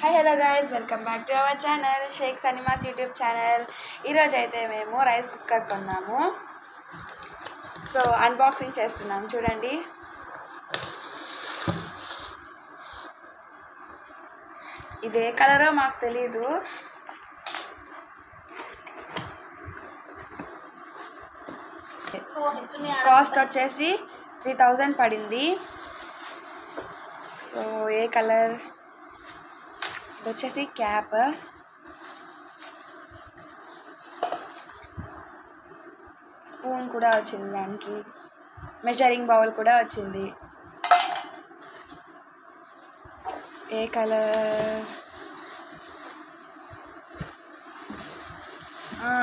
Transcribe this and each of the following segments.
Hi hello guys, welcome back to our channel Shaik cinemas YouTube channel. ఈరోజు అయితే మేము rice cooker కొన్నాము. So unboxing చేస్తున్నాం, చూడండి. ఇదే కలరో మాకు తెలీదు. కాస్ట్ వచ్చేసి 3000 పడింది. సో ఏ కలర్, ఇది వచ్చేసి క్యాప్. స్పూన్ కూడా వచ్చింది, దానికి మెజరింగ్ బౌల్ కూడా వచ్చింది. ఏ కలర్,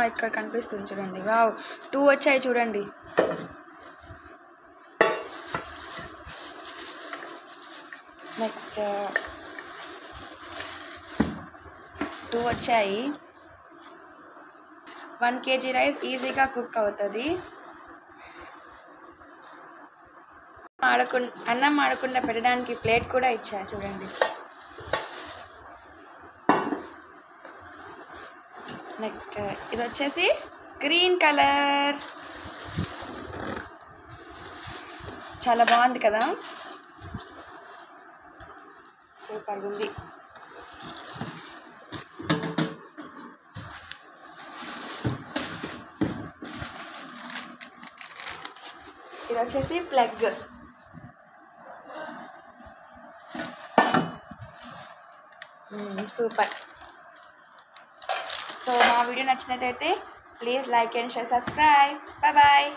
ఇక్కడ కనిపిస్తుంది చూడండి. వావ్, 2 వచ్చాయి చూడండి. నెక్స్ట్ 2 వచ్చాయి. 1 kg రైస్ ఈజీగా కుక్ అవుతుంది. అన్నం ఆడకుండా పెట్టడానికి ప్లేట్ కూడా ఇచ్చా చూడండి. నెక్స్ట్ ఇది వచ్చేసి గ్రీన్ కలర్, చాలా బాగుంది కదా, సూపర్ ఉంది. ఇది వచ్చేసి ప్లగ్. సూపర్. సో మా వీడియో నచ్చినట్టయితే please like and share, subscribe. Bye bye.